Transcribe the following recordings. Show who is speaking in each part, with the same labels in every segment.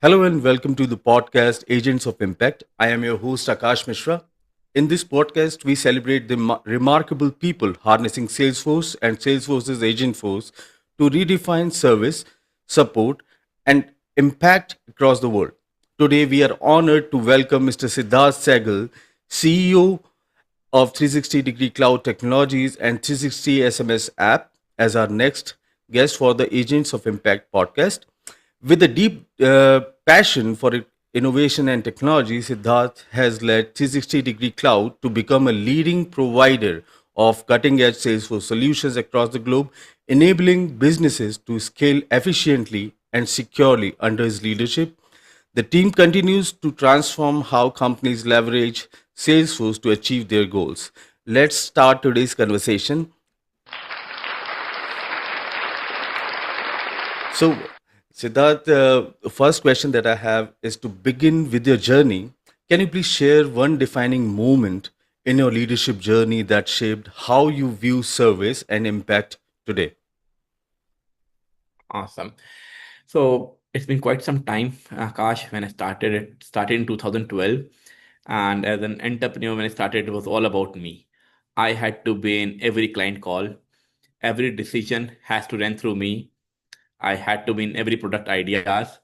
Speaker 1: Hello and welcome to the podcast Agents of Impact. I am your host Akash Mishra. In this podcast, we celebrate the remarkable people harnessing Salesforce and Salesforce's agent force to redefine service, support, and impact across the world. Today, we are honored to welcome Mr. Siddharth Sehgal, CEO of 360-degree Cloud Technologies and 360 SMS app, as our next guest for the Agents of Impact podcast. With a deep passion for innovation and technology, Siddharth has led 360-degree Cloud to become a leading provider of cutting-edge Salesforce solutions across the globe, enabling businesses to scale efficiently and securely under his leadership. The team continues to transform how companies leverage Salesforce to achieve their goals. Let's start today's conversation. So, Siddharth, the first question that I have is to begin with your journey. Can you please share one defining moment in your leadership journey that shaped how you view service and impact today?
Speaker 2: Awesome. So it's been quite some time, Akash, when I started it. Started in 2012. And as an entrepreneur, when I started, it was all about me. I had to be in every client call. Every decision has to run through me. I had to be in every product ideas.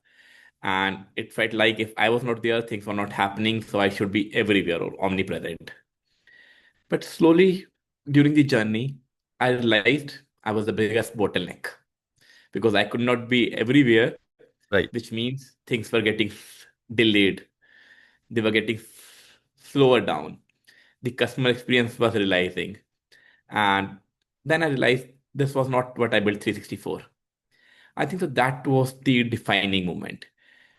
Speaker 2: And it felt like if I was not there, things were not happening. So I should be everywhere or omnipresent. But slowly during the journey, I realized I was the biggest bottleneck because I could not be everywhere,
Speaker 1: Right.
Speaker 2: which means things were getting delayed. They were getting slower down. The customer experience was realizing. And then I realized this was not what I built 360 for. I think that that was the defining moment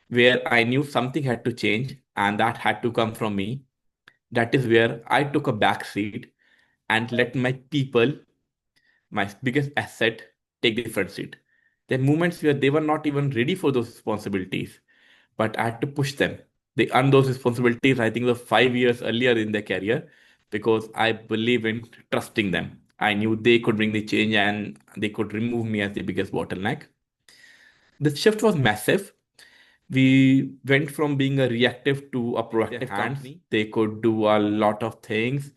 Speaker 2: where I knew something had to change and that had to come from me. That is where I took a back seat and let my people, my biggest asset, take the front seat. There are moments where they were not even ready for those responsibilities, but I had to push them. They earned those responsibilities, I think, the 5 years earlier in their career because I believe in trusting them. I knew they could bring the change and they could remove me as the biggest bottleneck. The shift was massive. We went from being a reactive to a proactive company. They could do a lot of things.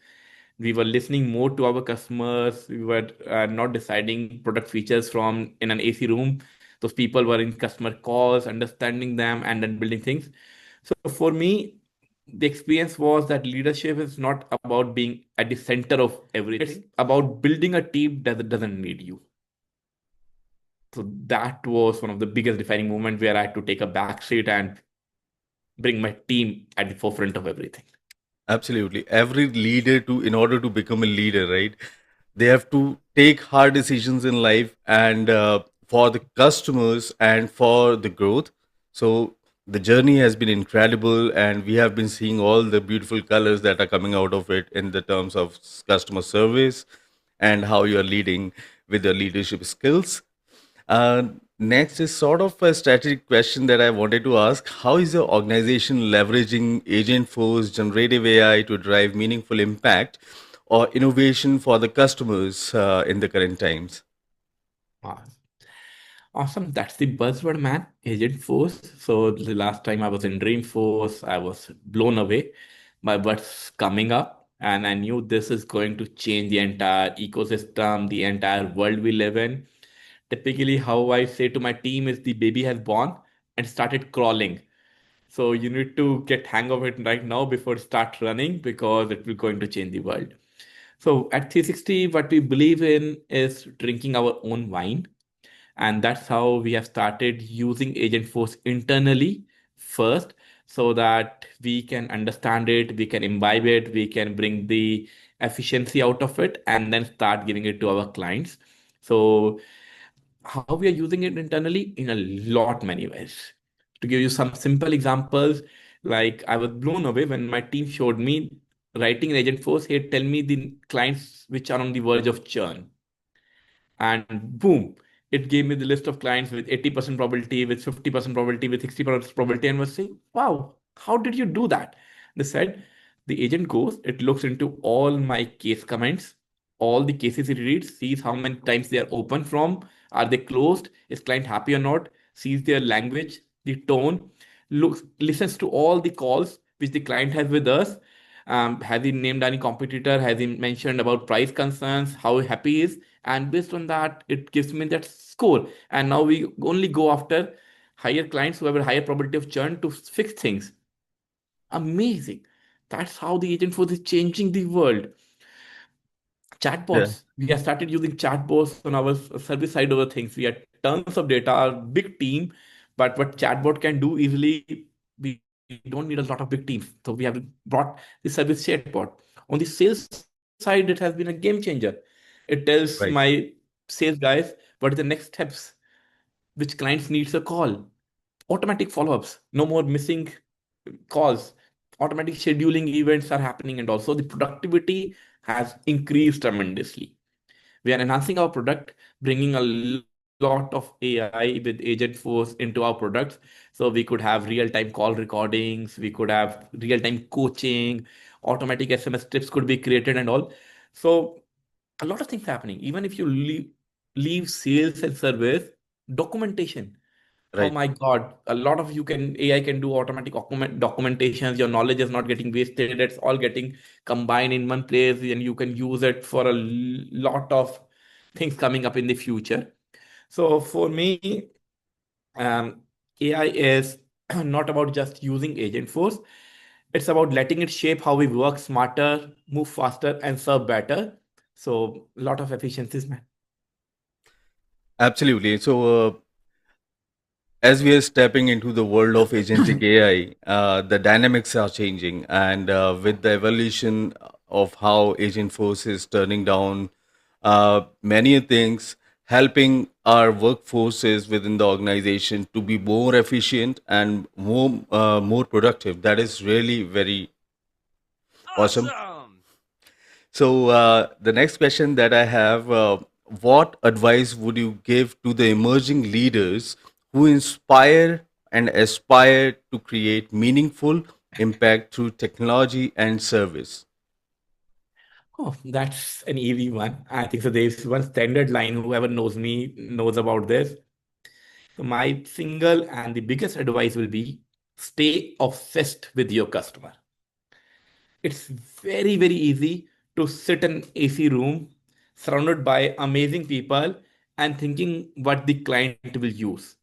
Speaker 2: We were listening more to our customers. We were not deciding product features from in an AC room. Those people were in customer calls, understanding them, and then building things. So for me, the experience was that leadership is not about being at the center of everything. It's about building a team that doesn't need you. So that was one of the biggest defining moments where I had to take a back seat and bring my team at the forefront of everything.
Speaker 1: Absolutely. Every leader in order to become a leader, right? They have to take hard decisions in life and for the customers and for the growth. So the journey has been incredible, and we have been seeing all the beautiful colors that are coming out of it in the terms of customer service and how you are leading with your leadership skills. Next is sort of a strategic question that I wanted to ask. How is your organization leveraging Agent Force generative AI to drive meaningful impact or innovation for the customers in the current times?
Speaker 2: Wow. Awesome. That's the buzzword, man. Agent Force. So the last time I was in Dreamforce, I was blown away by what's coming up. And I knew this is going to change the entire ecosystem, the entire world we live in. Typically, how I say to my team is the baby has born and started crawling. So you need to get hang of it right now before it starts running because it will going to change the world. So at 360, what we believe in is drinking our own wine. And that's how we have started using Agent Force internally first so that we can understand it, we can imbibe it, we can bring the efficiency out of it, and then start giving it to our clients. So how we are using it internally in a lot many ways. To give you some simple examples, like I was blown away when my team showed me writing in Agent Force, here tell me the clients which are on the verge of churn. And boom, it gave me the list of clients with 80% probability, with 50% probability, with 60% probability, and was saying, wow, how did you do that? They said, the agent goes, it looks into all my case comments, all the cases it reads, sees how many times they are open from, are they closed, is client happy or not, sees their language, the tone, listens to all the calls which the client has with us. Has he named any competitor? Has he mentioned about price concerns? How happy he is? And based on that, it gives me that score. And now we only go after higher clients who have a higher probability of churn to fix things. Amazing. That's how the agent force is changing the world.
Speaker 1: Yeah.
Speaker 2: Chatbots. We have started using chatbots on our service side of the things. We had tons of data, a big team, but what chatbot can do easily, we don't need a lot of big teams. So we have brought the service chatbot. On the sales side, it has been a game changer. It tells my
Speaker 1: Right.
Speaker 2: sales guys what is the next steps, which clients needs a call, automatic follow-ups, no more missing calls, automatic scheduling events are happening, and also the productivity has increased tremendously. We are enhancing our product, bringing a lot of AI with Agent Force into our products. So we could have real-time call recordings, we could have real-time coaching, automatic SMS tips could be created and all. So a lot of things happening. Even if you leave sales and service, documentation. Oh
Speaker 1: Right.
Speaker 2: my God, a lot of you can AI can do automatic documentations. Your knowledge is not getting wasted. It's all getting combined in one place, and you can use it for a lot of things coming up in the future. So for me, um, AI is not about just using agent force. It's about letting it shape how we work smarter, move faster, and serve better. So a lot of efficiencies, man.
Speaker 1: Absolutely. So, as we are stepping into the world of agentic AI, the dynamics are changing, and with the evolution of how Agent Force is turning down many things, helping our workforces within the organization to be more efficient and more productive. That is really very awesome.
Speaker 3: Awesome!
Speaker 1: So, the next question that I have, what advice would you give to the emerging leaders who inspire and aspire to create meaningful impact through technology and service?
Speaker 2: Oh, that's an easy one. I think so. There's one standard line. Whoever knows me knows about this. So my single and the biggest advice will be stay obsessed with your customer. It's very, very easy to sit in AC room surrounded by amazing people and thinking what the client will use.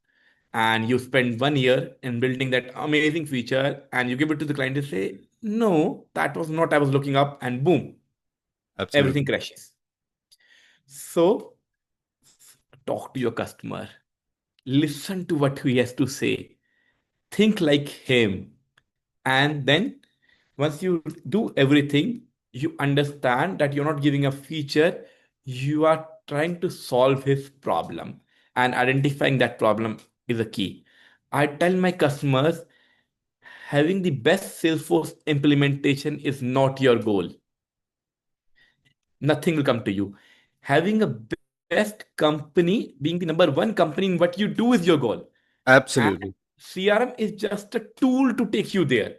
Speaker 2: And you spend 1 year in building that amazing feature and you give it to the client and say, no, that was not I was looking up, and boom, everything
Speaker 1: Absolutely.
Speaker 2: crashes. So talk to your customer, listen to what he has to say, think like him, and then once you do everything, you understand that you're not giving a feature, you are trying to solve his problem, and identifying that problem is a key. I tell my customers, having the best Salesforce implementation is not your goal. Nothing will come to you. Having a best company, being the number one company in what you do is your goal. And
Speaker 1: Absolutely.
Speaker 2: CRM is just a tool to take you there.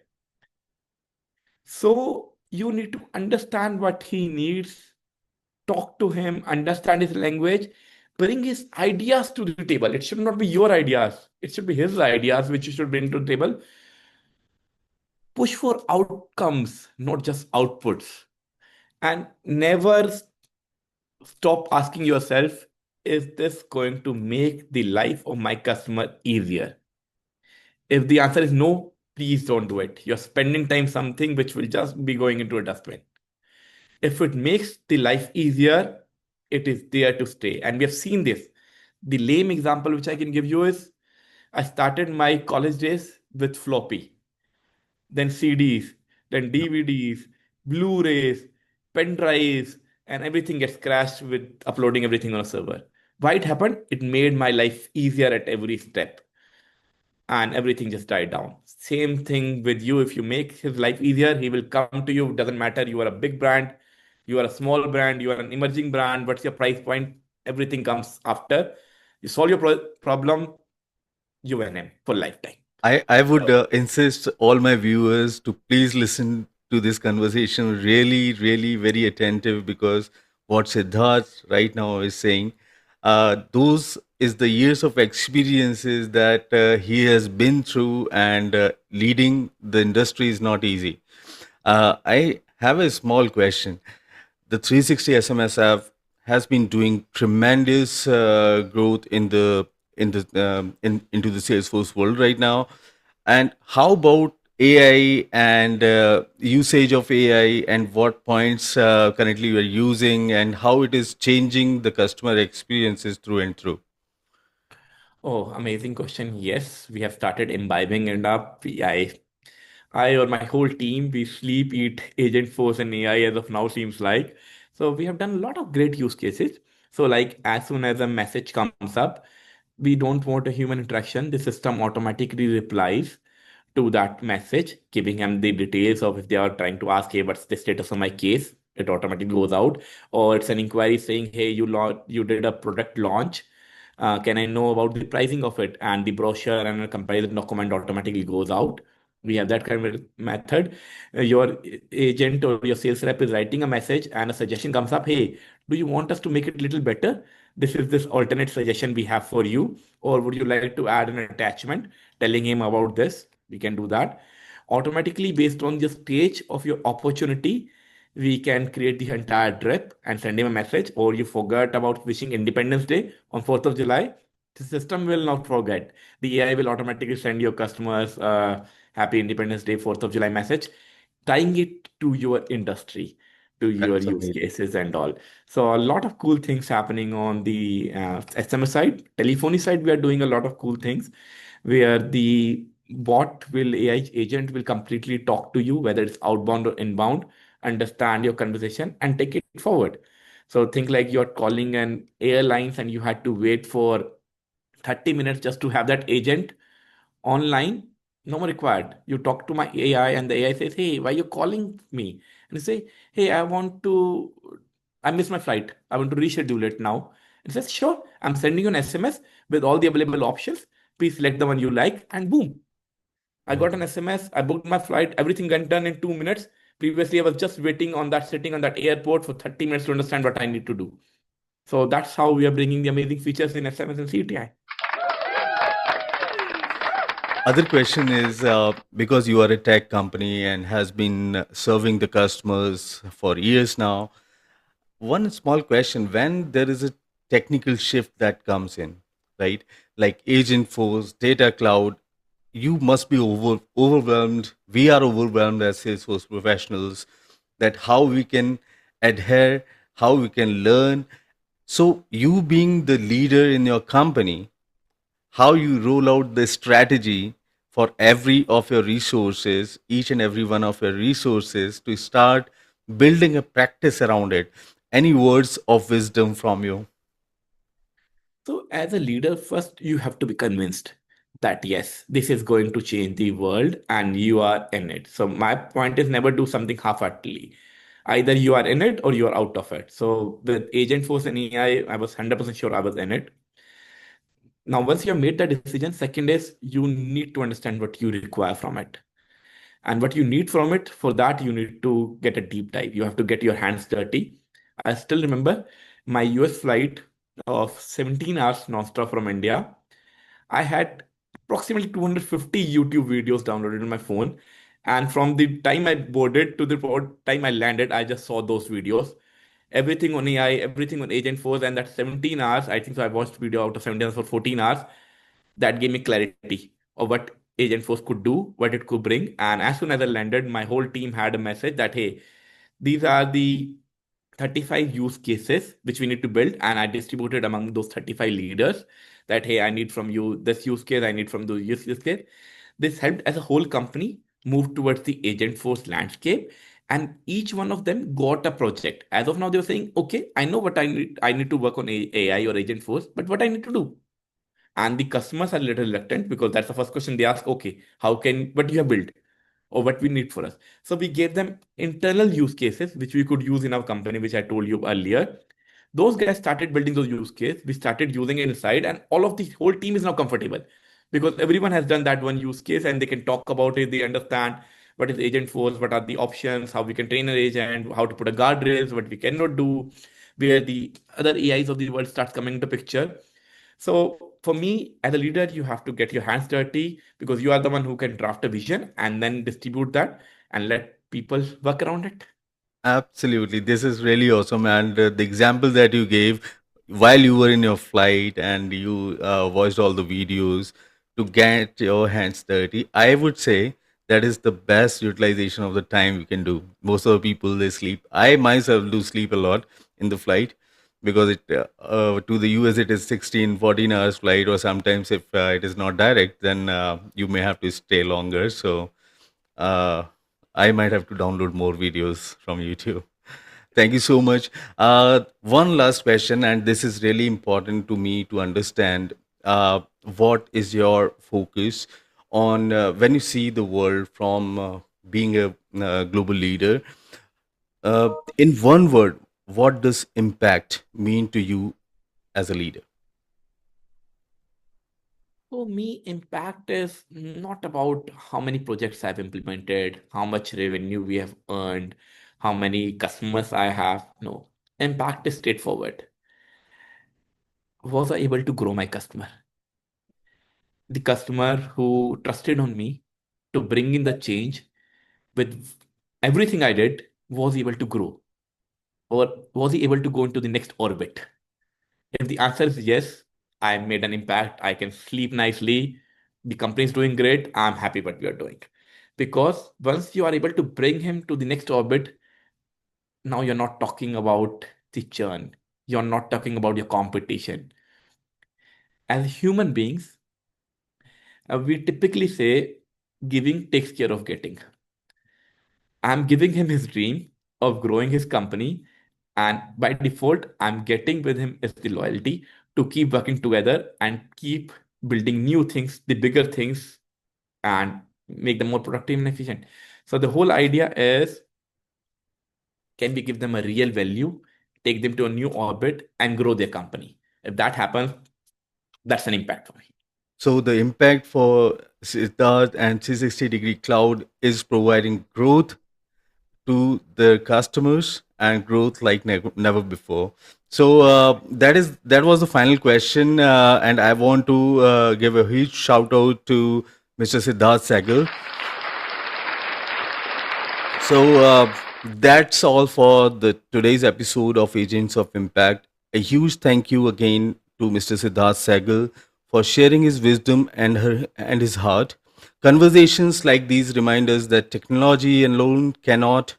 Speaker 2: So you need to understand what he needs, talk to him, understand his language, bring his ideas to the table. It should not be your ideas, it should be his ideas which you should bring to the table. Push for outcomes, not just outputs. And never stop asking yourself, is this going to make the life of my customer easier? If the answer is no, please don't do it. You're spending time something which will just be going into a dustbin. If it makes the life easier, it is there to stay. And we have seen this. The lame example which I can give you is I started my college days with floppy, then CDs, then DVDs, Blu-rays, pen drives, and everything gets crashed with uploading everything on a server. Why it happened? It made my life easier at every step, and everything just died down. Same thing with you. If you make his life easier, he will come to you. Doesn't matter. You are a big brand, you are a small brand, you are an emerging brand. What's your price point? Everything comes after. You solve your problem, you win him for lifetime.
Speaker 1: I would
Speaker 2: So,
Speaker 1: insist all my viewers to please listen to this conversation really, really very attentive because what Siddharth right now is saying, those is the years of experiences that he has been through, and leading the industry is not easy. I have a small question. The 360 SMS app has been doing tremendous growth into the Salesforce world right now. And how about AI and usage of AI, and what points currently you are using, and how it is changing the customer experiences through and through?
Speaker 2: Oh, amazing question. Yes, we have started imbibing it up. I or my whole team, we sleep, eat agent force and AI as of now seems like. So we have done a lot of great use cases. So like as soon as a message comes up, we don't want a human interaction. The system automatically replies to that message, giving him the details of if they are trying to ask, hey, what's the status of my case? It automatically goes out. Or it's an inquiry saying, hey, you did a product launch. Can I know about the pricing of it? And the brochure and a comparison document automatically goes out. We have that kind of method. Your agent or your sales rep is writing a message and a suggestion comes up. Hey, do you want us to make it a little better? This is this alternate suggestion we have for you. Or would you like to add an attachment telling him about this? We can do that. Automatically, based on the stage of your opportunity, we can create the entire drip and send him a message. Or you forgot about wishing Independence Day on 4th of July. The system will not forget. The AI will automatically send your customers Happy Independence Day, 4th of July message, tying it to your industry, to your
Speaker 1: That's
Speaker 2: use
Speaker 1: amazing.
Speaker 2: cases and all. So a lot of cool things happening on the SMS side. Telephony side, we are doing a lot of cool things where the bot will AI agent will completely talk to you, whether it's outbound or inbound, understand your conversation and take it forward. So think like you're calling an airlines and you had to wait for 30 minutes just to have that agent online. No more required. You talk to my AI and the AI says, hey, why are you calling me? And you say, hey, I missed my flight. I want to reschedule it now. It says, sure, I'm sending you an SMS with all the available options. Please select the one you like, and boom, I got an SMS. I booked my flight. Everything went done in 2 minutes. Previously, I was just sitting on that airport for 30 minutes to understand what I need to do. So that's how we are bringing the amazing features in SMS and CTI.
Speaker 1: Other question is, because you are a tech company and has been serving the customers for years now. One small question: when there is a technical shift that comes in, right? Like agent force, data cloud, you must be overwhelmed. We are overwhelmed as Salesforce professionals that how we can adhere, how we can learn. So, you being the leader in your company, how you roll out the strategy for every of your resources, each and every one of your resources, to start building a practice around it. Any words of wisdom from you?
Speaker 2: So, as a leader, first you have to be convinced that yes, this is going to change the world and you are in it. So, my point is never do something half heartedly. Either you are in it or you are out of it. So, with Agent Force and AI, I was 100% sure I was in it. Now, once you have made that decision, second is you need to understand what you require from it. And what you need from it, for that, you need to get a deep dive. You have to get your hands dirty. I still remember my US flight of 17 hours nonstop from India. I had approximately 250 YouTube videos downloaded on my phone. And from the time I boarded to the time I landed, I just saw those videos. Everything on AI, everything on Agent Force, and that 17 hours, I think so I watched video out of 17 hours for 14 hours. That gave me clarity of what Agent Force could do, what it could bring. And as soon as I landed, my whole team had a message that, hey, these are the 35 use cases which we need to build. And I distributed among those 35 leaders that, hey, I need from you this use case, I need from those use case. This helped as a whole company move towards the agent force landscape. And each one of them got a project. As of now, they're saying, okay, I know what I need to work on AI or agent force, but what I need to do? And the customers are a little reluctant because that's the first question they ask, okay, how can what you have built or what we need for us. So we gave them internal use cases which we could use in our company, which I told you earlier. Those guys started building those use cases. We started using it inside, and all of the whole team is now comfortable because everyone has done that one use case and they can talk about it. They understand what is agent force, what are the options, how we can train an agent, how to put a guardrails, what we cannot do, where the other AIs of the world starts coming into picture. So for me, as a leader, you have to get your hands dirty because you are the one who can draft a vision and then distribute that and let people work around it.
Speaker 1: Absolutely. This is really awesome. And the example that you gave while you were in your flight and you watched all the videos to get your hands dirty, I would say that is the best utilization of the time you can do. Most of the people, they sleep. I myself do sleep a lot in the flight because to the US it is 16, 14 hours flight, or sometimes if it is not direct, then you may have to stay longer. So uh, I might have to download more videos from YouTube. Thank you so much. One last question, and this is really important to me to understand. What is your focus on when you see the world from being a global leader? In one word, what does impact mean to you as a leader?
Speaker 2: For me, impact is not about how many projects I've implemented, how much revenue we have earned, how many customers I have. No, impact is straightforward. Was I able to grow my customer? The customer who trusted on me to bring in the change with everything I did was able to grow, or was he able to go into the next orbit? If the answer is yes, I made an impact. I can sleep nicely. The company is doing great. I'm happy what we are doing. Because once you are able to bring him to the next orbit, now you're not talking about the churn. You're not talking about your competition. As human beings, we typically say giving takes care of getting. I'm giving him his dream of growing his company. And by default, I'm getting with him is the loyalty to keep working together and keep building new things, the bigger things, and make them more productive and efficient. So the whole idea is, can we give them a real value, take them to a new orbit, and grow their company? If that happens, that's an impact for me.
Speaker 1: So the impact for Siddharth and 360-degree cloud is providing growth to their customers and growth like never before. So that was the final question, and I want to give a huge shout out to Mr. Siddharth Sehgal. So that's all for the today's episode of Agents of Impact. A huge thank you again to Mr. Siddharth Sehgal for sharing his wisdom and his heart. Conversations like these remind us that technology alone cannot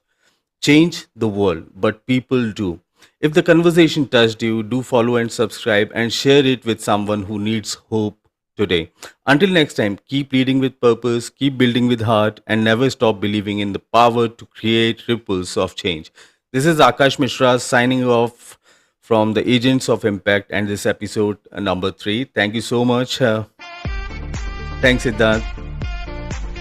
Speaker 1: change the world, but people do. If the conversation touched you, do follow and subscribe and share it with someone who needs hope today. Until next time, keep leading with purpose, keep building with heart, and never stop believing in the power to create ripples of change. This is Akash Mishra signing off from the Agents of Impact and this episode number 3. Thank you so much. Thanks, Siddharth.